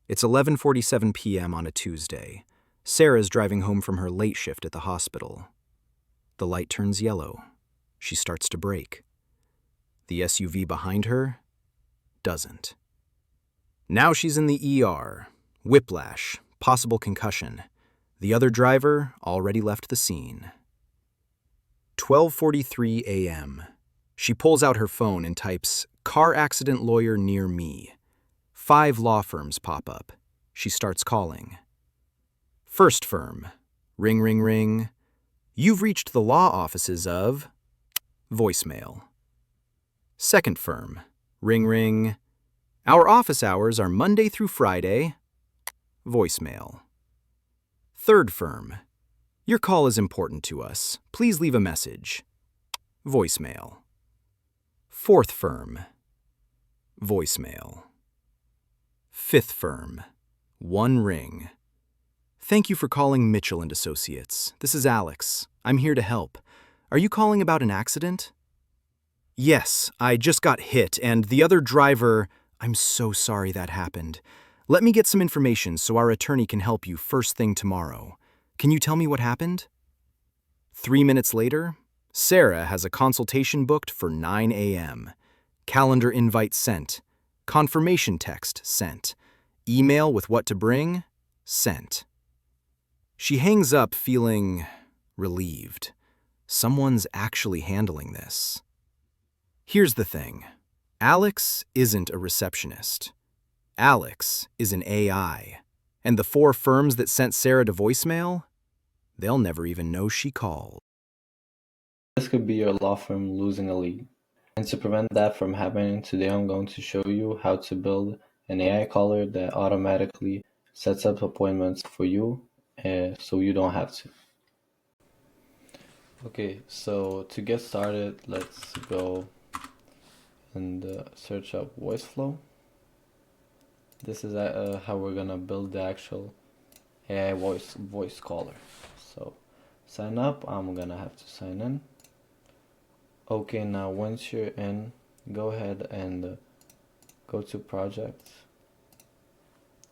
It's 11:47 p.m. on a Tuesday. Sarah's driving home from her late shift at the hospital. The light turns yellow. She starts to brake. The SUV behind her doesn't. Now she's in the ER. Whiplash, possible concussion. The other driver already left the scene. 12:43 a.m. She pulls out her phone and types, "Car accident lawyer near me." 5 law firms pop up. She starts calling. First firm. Ring, ring, ring. You've reached the law offices of... Voicemail. Second firm. Ring, ring. Our office hours are Monday through Friday. Voicemail. Third firm. Your call is important to us. Please leave a message. Voicemail. Fourth firm. Voicemail. Fifth firm. 1 ring. Thank you for calling Mitchell & Associates. This is Alex. I'm here to help. Are you calling about an accident? Yes, I just got hit, and the other driver... I'm so sorry that happened. Let me get some information so our attorney can help you first thing tomorrow. Can you tell me what happened? 3 minutes later, Sarah has a consultation booked for 9 a.m. Calendar invite sent. Confirmation text sent. Email with what to bring sent. She hangs up feeling relieved. Someone's actually handling this. Here's the thing. Alex isn't a receptionist. Alex is an AI. And the 4 firms that sent Sarah to voicemail, they'll never even know she called. This could be your law firm losing a lead. And to prevent that from happening, today I'm going to show you how to build an AI caller that automatically sets up appointments for you so you don't have to. Okay, so to get started, let's go and search up Voiceflow. This is how we're gonna build the actual AI voice caller. So sign up, I'm gonna have to sign in. Okay, now once you're in, go ahead and go to projects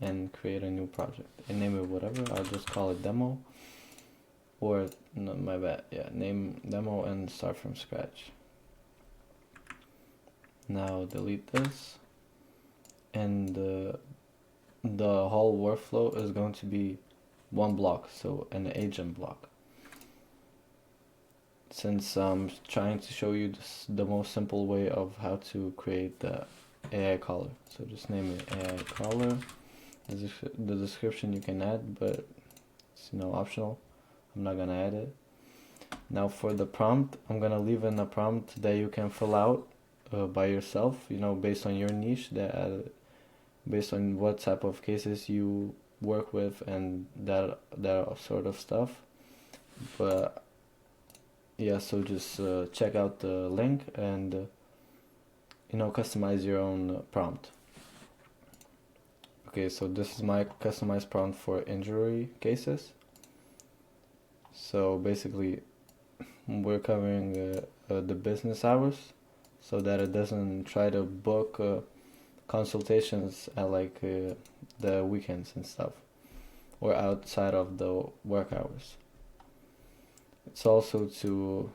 and create a new project and name it whatever. I'll just call it demo, or no, my bad, yeah, name demo and start from scratch. Now delete this, and the whole workflow is going to be 1 block, so an agent block. Since I'm trying to show you the most simple way of how to create the AI caller, so just name it AI caller. The description you can add, but it's optional. I'm not gonna add it. Now for the prompt, I'm gonna leave in a prompt that you can fill out by yourself, based on your niche, based on what type of cases you work with and that sort of stuff. But yeah, so just check out the link and customize your own prompt. Okay, so this is my customized prompt for injury cases. So basically we're covering the business hours so that it doesn't try to book consultations at the weekends and stuff, or outside of the work hours. It's also to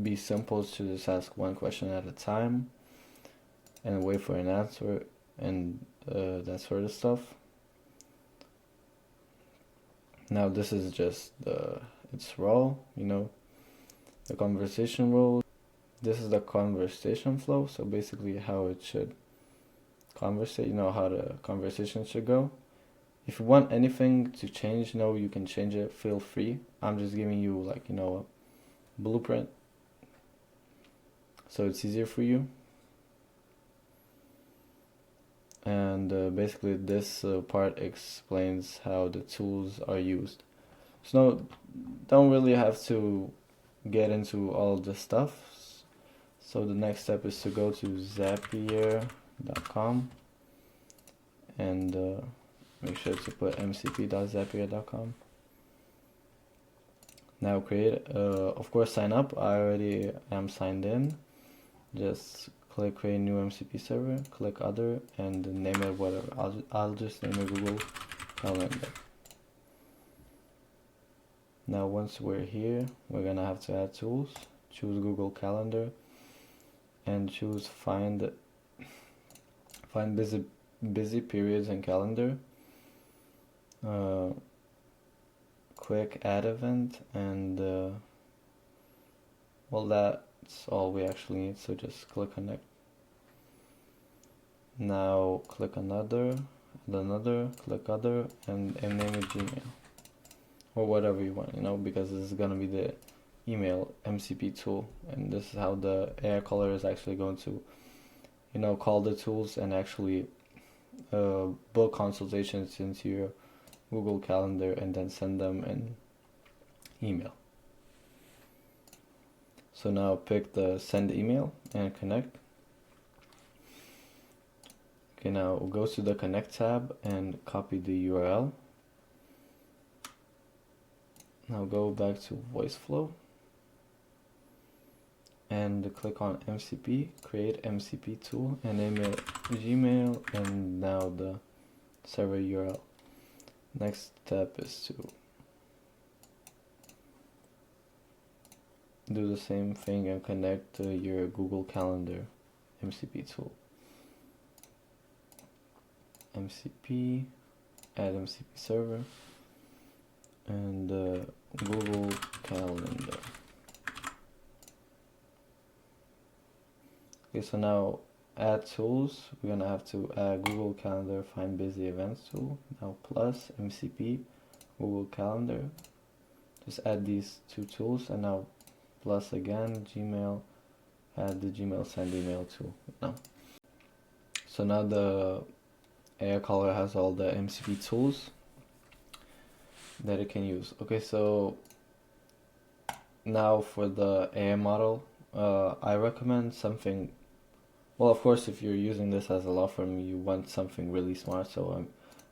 be simple, to just ask 1 question at a time and wait for an answer and that sort of stuff. Now this is just its role, the conversation role. This is the conversation flow, so basically how it should conversate, how the conversation should go. If you want anything to change, you can change it, feel free. I'm just giving you a blueprint so it's easier for you. And basically this part explains how the tools are used. So don't really have to get into all of this stuff. So the next step is to go to zapier.com and make sure to put mcp.zapier.com. Now of course sign up. I already am signed in. Just click create new MCP server, click other, and name it whatever. I'll just name it Google Calendar. Now once we're here, we're gonna have to add tools. Choose Google Calendar and choose find busy periods in calendar. Quick add event, and well, that's all we actually need, so just click connect. Now click another, click other, and name it Gmail or whatever you want, because this is gonna be the email MCP tool, and this is how the AI caller is actually going to call the tools and actually book consultations into your Google Calendar and then send them an email. So now pick the send email and connect. Okay, now go to the connect tab and copy the URL. Now go back to Voiceflow and click on MCP, create MCP tool, and name it Gmail, and now the server URL. Next step is to do the same thing and connect to your Google Calendar MCP tool. MCP, add MCP server, and Google Calendar. Okay, so now add tools. We're gonna have to add Google Calendar find busy events tool. Now plus MCP Google Calendar. Just add these two tools, and now plus again Gmail. Add the Gmail send email tool. Now, so now the AI caller has all the MCP tools that it can use. Okay, so now for the AI model, I recommend something. Well, of course, if you're using this as a law firm, you want something really smart. So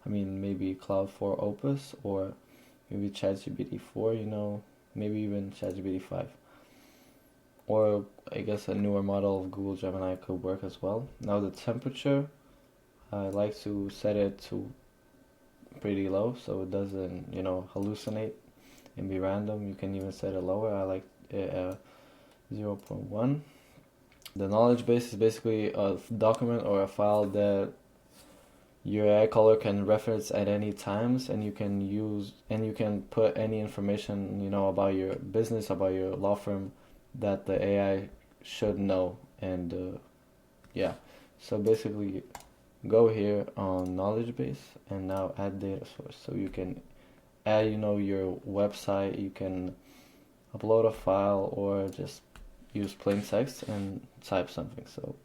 I mean, maybe Cloud 4 Opus, or maybe ChatGPT 4. Maybe even ChatGPT 5. Or I guess a newer model of Google Gemini could work as well. Now the temperature, I like to set it to pretty low so it doesn't, hallucinate and be random. You can even set it lower. I like it 0.1. The knowledge base is basically a document or a file that your AI caller can reference at any times, and you can use and you can put any information about your business, about your law firm, that the AI should know. And yeah, so basically go here on knowledge base and now add data source. So you can add your website, you can upload a file, or just use plain text and type something. So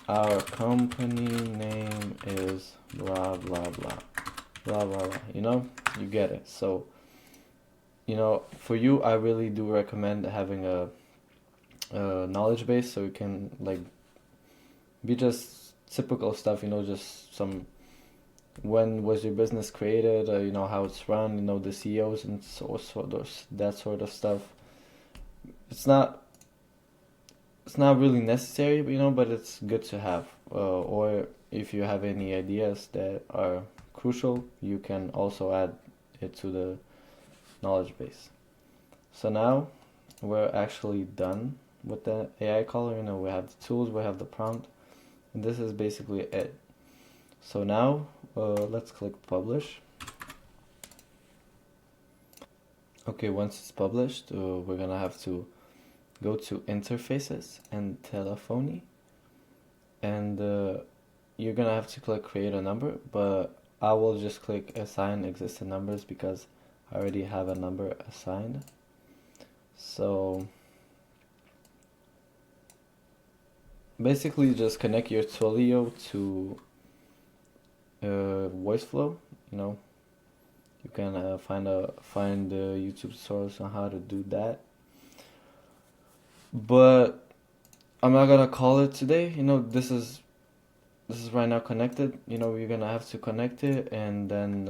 our company name is blah blah blah blah blah blah. You get it. So for you, I really do recommend having a knowledge base, so you can be just typical stuff, just some when was your business created, how it's run, the CEOs and that sort of stuff. It's not really necessary, but it's good to have. Or if you have any ideas that are crucial, you can also add it to the knowledge base. So now we're actually done with the AI caller. We have the tools, we have the prompt, and this is basically it. So now let's click publish. Okay, once it's published, we're gonna have to go to interfaces and telephony, and you're gonna have to click create a number, but I will just click assign existing numbers because I already have a number assigned. So basically just connect your Twilio to Voiceflow. You can find the YouTube tutorials on how to do that, but I'm not gonna call it today. This is right now connected. You're gonna have to connect it, and then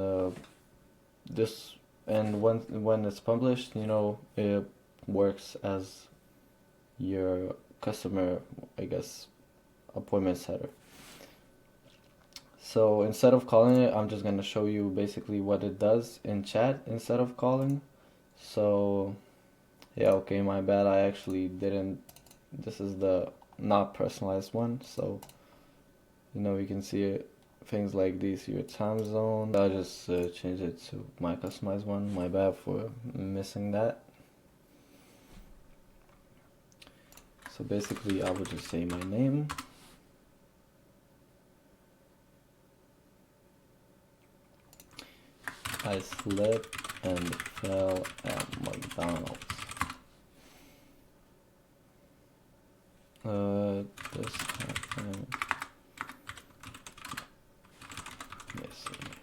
when it's published, it works as your customer, I guess, appointment setter. So instead of calling it, I'm just gonna show you basically what it does in chat instead of calling. So yeah, okay, my bad, I actually didn't, this is the not personalized one, so you can see it, things like these, your time zone. I'll just change it to my customized one. My bad for missing that. So basically I would just say my name. I slipped and fell at McDonald's. This happened yesterday.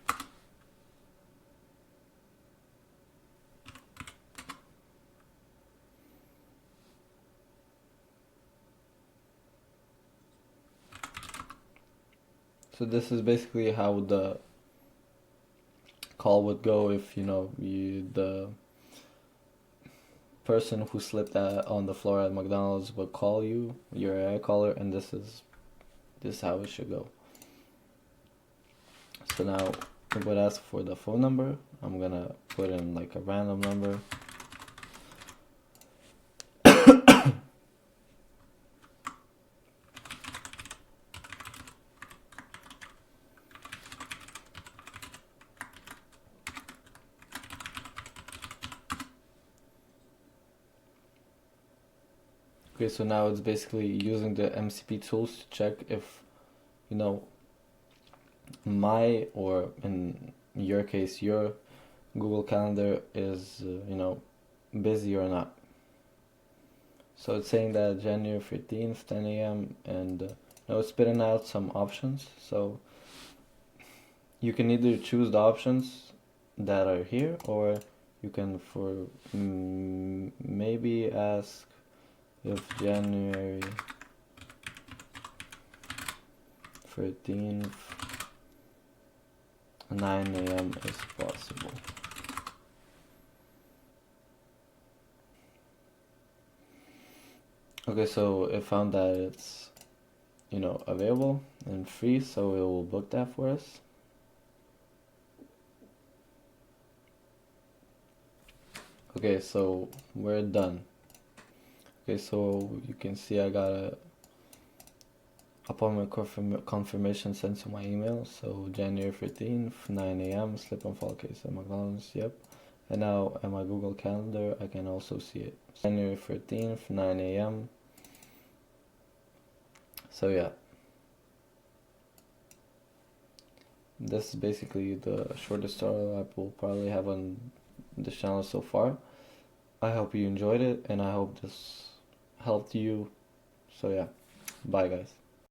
So this is basically how the call would go if the person who slipped on the floor at McDonald's would call you, your AI caller, and this is how it should go. So now it would ask for the phone number. I'm gonna put in like a random number. Okay, so now it's basically using the MCP tools to check if, my, or in your case, your Google Calendar is, busy or not. So it's saying that January 15th, 10 a.m. and it's spitting out some options. So you can either choose the options that are here, or you can maybe ask if January 13th 9 a.m. is possible. Okay, so it found that it's available and free, so it will book that for us. Okay, so we're done. Okay, so you can see I got a appointment confirmation sent to my email. So January 15th, 9 a.m. slip and fall case at McDonald's. Yep. And now at my Google Calendar, I can also see it. January 13th, 9 a.m. So yeah. This is basically the shortest tutorial I will probably have on this channel so far. I hope you enjoyed it, and I hope this helped you. So yeah, bye guys.